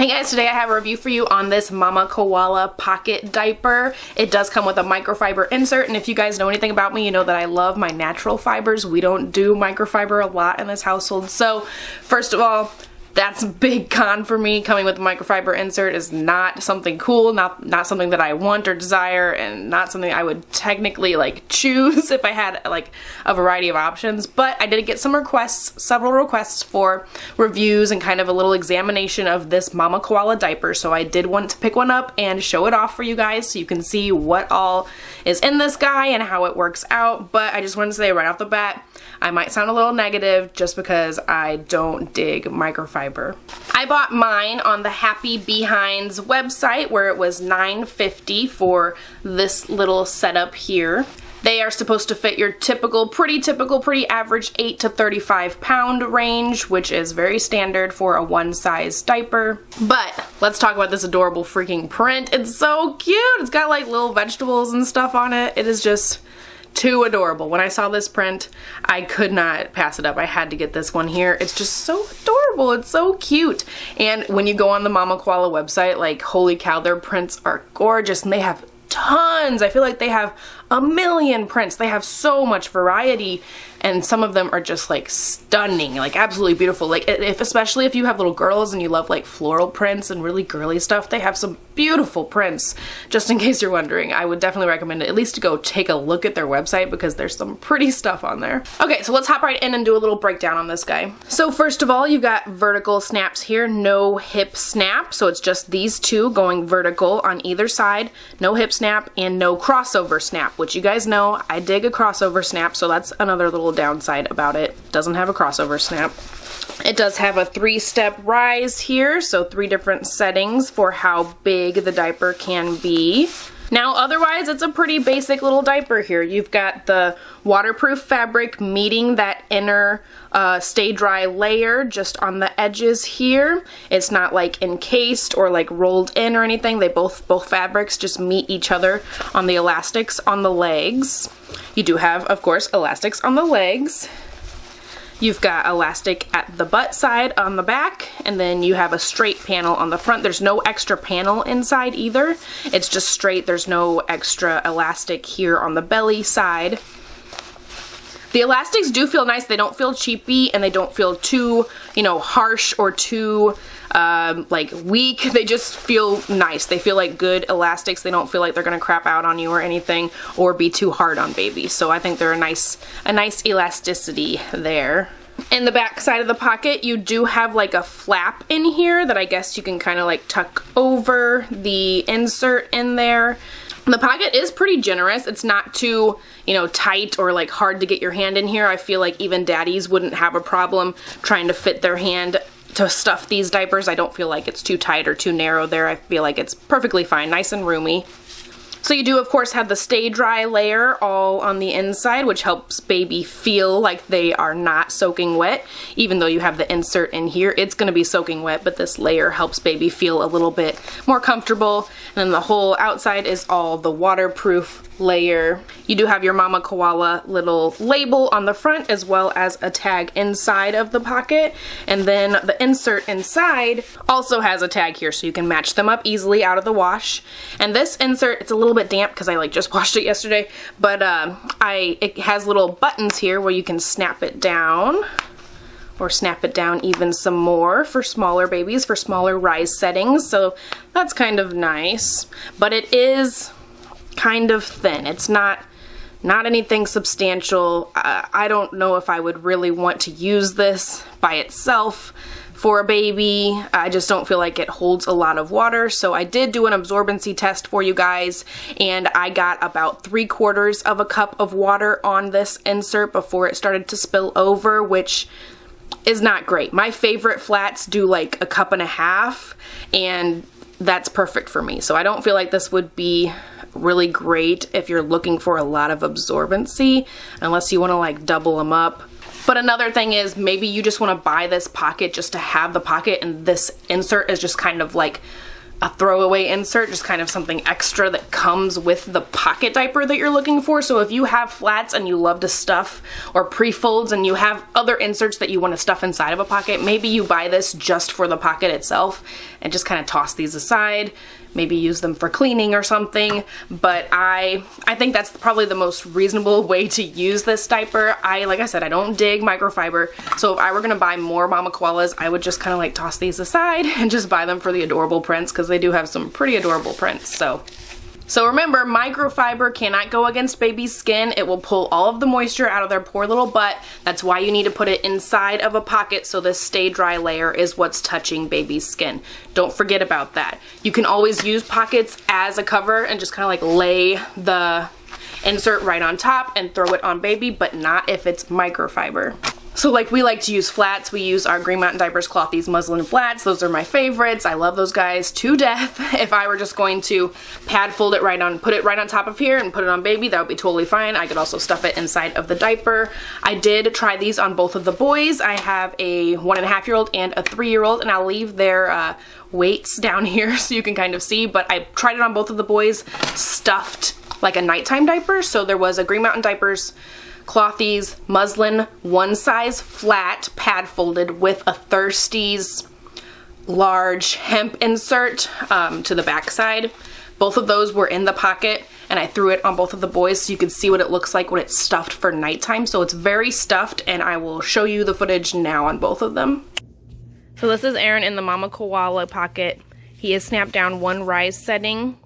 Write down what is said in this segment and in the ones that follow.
Hey guys, today I have a review for you on this Mama Koala pocket diaper. It does come with a microfiber insert, and if you guys know anything about me, you know that I love my natural fibers. We don't do microfiber a lot in this household. So first of all, that's a big con for me. Coming with a microfiber insert is not something cool, not something that I want or desire, and not something I would technically like choose if I had like a variety of options. But I did get some requests, several requests for reviews and kind of a little examination of this Mama Koala diaper. So I did want to pick one up and show it off for you guys so you can see what all is in this guy and how it works out. But I just wanted to say right off the bat, I might sound a little negative just because I don't dig microfiber. I bought mine on the Happy Behinds website where it was $9.50 for this little setup here. They are supposed to fit your pretty average 8 to 35 pound range, which is very standard for a one size diaper. But let's talk about this adorable freaking print. It's so cute. It's got like little vegetables and stuff on it. It is just too adorable. When I saw this print, I could not pass it up. I had to get this one here. It's just so adorable. It's so cute. And when you go on the Mama Koala website, like, holy cow, their prints are gorgeous, and they have tons. I feel like they have a million prints. They have so much variety, and some of them are just like stunning, like absolutely beautiful. Like especially if you have little girls and you love like floral prints and really girly stuff, they have some beautiful prints. Just in case you're wondering, I would definitely recommend it at least to go take a look at their website because there's some pretty stuff on there. Okay, so let's hop right in and do a little breakdown on this guy. So first of all, you've got vertical snaps here, no hip snap. So it's just these two going vertical on either side, no hip snap and no crossover snap, which you guys know I dig a crossover snap, so that's another little downside about it. Doesn't have a crossover snap. It does have a 3-step rise here, so 3 different settings for how big the diaper can be. Now otherwise it's a pretty basic little diaper here. You've got the waterproof fabric meeting that inner stay dry layer just on the edges here. It's not like encased or like rolled in or anything. They both fabrics just meet each other on the elastics on the legs. You do have, of course, elastics on the legs. You've got elastic at the butt side on the back, and then you have a straight panel on the front. There's no extra panel inside either. It's just straight. There's no extra elastic here on the belly side. The elastics do feel nice. They don't feel cheapy, and they don't feel too, you know, harsh or too like weak. They just feel nice. They feel like good elastics. They don't feel like they're gonna crap out on you or anything or be too hard on baby. So I think they're a nice elasticity there. In the back side of the pocket, you do have like a flap in here that I guess you can kind of like tuck over the insert in there. The pocket is pretty generous. It's not too, you know, tight or like hard to get your hand in here. I feel like even daddies wouldn't have a problem trying to fit their hand to stuff these diapers. I don't feel like it's too tight or too narrow there. I feel like it's perfectly fine, nice and roomy. So you do, of course, have the stay dry layer all on the inside, which helps baby feel like they are not soaking wet. Even though you have the insert in here, it's going to be soaking wet, but this layer helps baby feel a little bit more comfortable. And then the whole outside is all the waterproof layer. You do have your Mama Koala little label on the front as well as a tag inside of the pocket. And then the insert inside also has a tag here so you can match them up easily out of the wash. And this insert, it's a little bit damp because I like just washed it yesterday, but it has little buttons here where you can snap it down or snap it down even some more for smaller babies, for smaller rise settings. So that's kind of nice, but it is kind of thin. It's not anything substantial. I don't know if I would really want to use this by itself for a baby. I just don't feel like it holds a lot of water. So I did do an absorbency test for you guys, and I got about 3/4 of a cup of water on this insert before it started to spill over, which is not great. My favorite flats do like 1.5 cups, and that's perfect for me. So I don't feel like this would be really great if you're looking for a lot of absorbency, unless you want to like double them up. But another thing is maybe you just want to buy this pocket just to have the pocket, and this insert is just kind of like a throwaway insert, just kind of something extra that comes with the pocket diaper that you're looking for. So if you have flats and you love to stuff, or pre-folds and you have other inserts that you want to stuff inside of a pocket, maybe you buy this just for the pocket itself and just kind of toss these aside, maybe use them for cleaning or something. But I think that's probably the most reasonable way to use this diaper. Like I said, I don't dig microfiber, so if I were gonna buy more Mama Koalas, I would just kind of like toss these aside and just buy them for the adorable prints, because they do have some pretty adorable prints. So remember, microfiber cannot go against baby's skin. It will pull all of the moisture out of their poor little butt. That's why you need to put it inside of a pocket, so this stay dry layer is what's touching baby's skin. Don't forget about that. You can always use pockets as a cover and just kind of like lay the insert right on top and throw it on baby, but not if it's microfiber. So like, we like to use flats. We use our Green Mountain Diapers Clothies muslin flats. Those are my favorites. I love those guys to death. If I were just going to pad fold it put it right on top of here and put it on baby, that would be totally fine. I could also stuff it inside of the diaper. I did try these on both of the boys. I have a 1.5-year-old and a 3-year-old, and I'll leave their weights down here so you can kind of see, but I tried it on both of the boys stuffed like a nighttime diaper. So there was a Green Mountain Diapers Clothies muslin one size flat pad folded with a Thirsties large hemp insert to the back side. Both of those were in the pocket, and I threw it on both of the boys so you can see what it looks like when it's stuffed for nighttime. So it's very stuffed, and I will show you the footage now on both of them. So this is Eren in the Mama Koala pocket. He is snapped down one rise setting,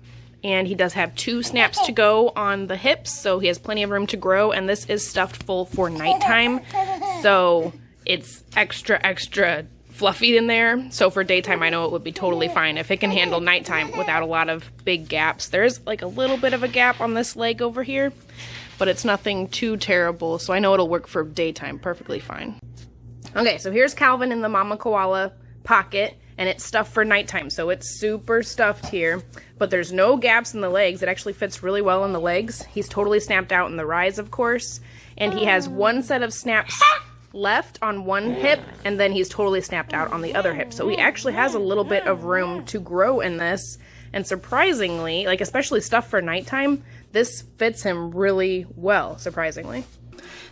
and he does have 2 snaps to go on the hips, so he has plenty of room to grow, and this is stuffed full for nighttime, so it's extra fluffy in there. So for daytime, I know it would be totally fine if it can handle nighttime without a lot of big gaps. There's like a little bit of a gap on this leg over here, but it's nothing too terrible, so I know it'll work for daytime perfectly fine. Okay, so here's Calvin in the Mama Koala pocket, and it's stuffed for nighttime, so it's super stuffed here, but there's no gaps in the legs. It actually fits really well in the legs. He's totally snapped out in the rise, of course, and he has one set of snaps left on one hip, and then he's totally snapped out on the other hip. So he actually has a little bit of room to grow in this, and surprisingly, like especially stuff for nighttime, this fits him really well, surprisingly.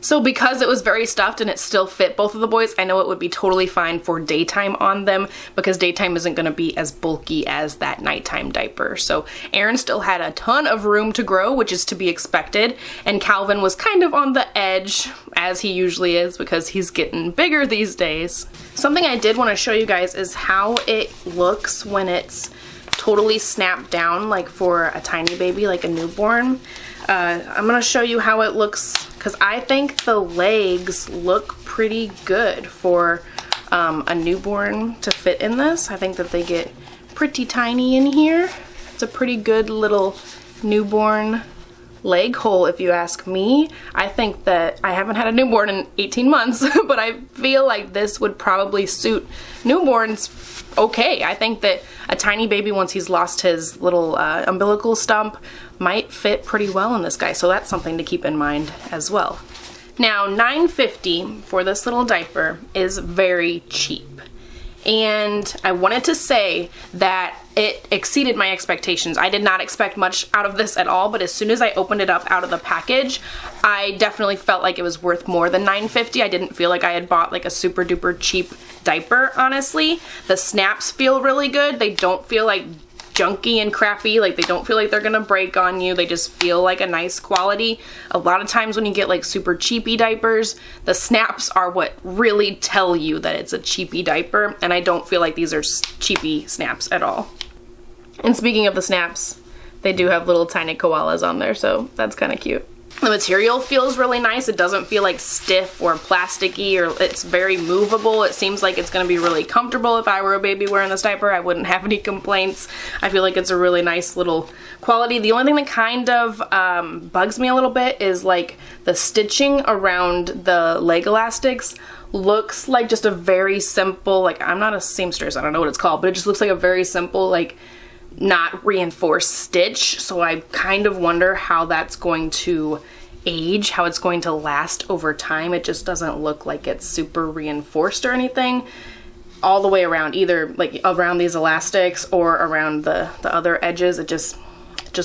So because it was very stuffed and it still fit both of the boys, I know it would be totally fine for daytime on them, because daytime isn't going to be as bulky as that nighttime diaper. So Eren still had a ton of room to grow, which is to be expected, and Calvin was kind of on the edge, as he usually is, because he's getting bigger these days. Something I did want to show you guys is how it looks when it's totally snapped down, like for a tiny baby, like a newborn. I'm going to show you how it looks, because I think the legs look pretty good for a newborn to fit in this. I think that they get pretty tiny in here. It's a pretty good little newborn leg hole, if you ask me. I think that I haven't had a newborn in 18 months, but I feel like this would probably suit newborns okay. I think that a tiny baby, once he's lost his little umbilical stump, might fit pretty well in this guy, so that's something to keep in mind as well. Now, $9.50 for this little diaper is very cheap, and I wanted to say that it exceeded my expectations. I did not expect much out of this at all, but as soon as I opened it up out of the package, I definitely felt like it was worth more than $9.50. I didn't feel like I had bought like a super duper cheap diaper, honestly. The snaps feel really good. They don't feel like junky and crappy, like they don't feel like they're gonna break on you. They just feel like a nice quality. A lot of times when you get like super cheapy diapers, the snaps are what really tell you that it's a cheapy diaper, and I don't feel like these are cheapy snaps at all. And speaking of the snaps, they do have little tiny koalas on there, so that's kind of cute. The material feels really nice. It doesn't feel like stiff or plasticky, or it's very movable. It seems like it's going to be really comfortable. If I were a baby wearing this diaper, I wouldn't have any complaints. I feel like it's a really nice little quality. The only thing that kind of bugs me a little bit is like the stitching around the leg elastics looks like just a very simple, like, I'm not a seamstress, I don't know what it's called, but it just looks like a very simple, like, not reinforced stitch. So I kind of wonder how that's going to age, how it's going to last over time. It just doesn't look like it's super reinforced or anything all the way around, either like around these elastics or around the other edges. It just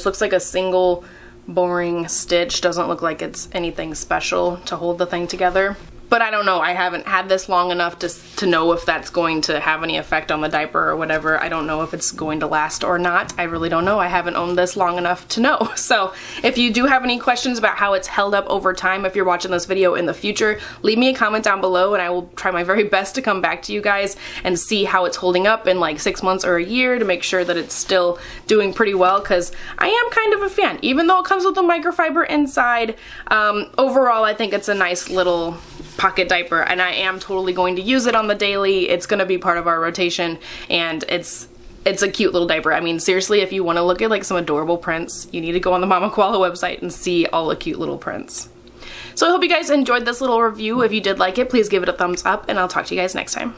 looks like a single boring stitch. Doesn't look like it's anything special to hold the thing together. But I don't know, I haven't had this long enough to know if that's going to have any effect on the diaper or whatever. I don't know if it's going to last or not. I really don't know. I haven't owned this long enough to know. So if you do have any questions about how it's held up over time, if you're watching this video in the future, leave me a comment down below and I will try my very best to come back to you guys and see how it's holding up in like 6 months or a year to make sure that it's still doing pretty well, because I am kind of a fan. Even though it comes with a microfiber inside, overall I think it's a nice little pocket diaper, and I am totally going to use it on the daily. It's going to be part of our rotation, and it's a cute little diaper. I mean, seriously, if you want to look at like some adorable prints, you need to go on the Mama Koala website and see all the cute little prints. So I hope you guys enjoyed this little review. If you did like it, please give it a thumbs up, and I'll talk to you guys next time.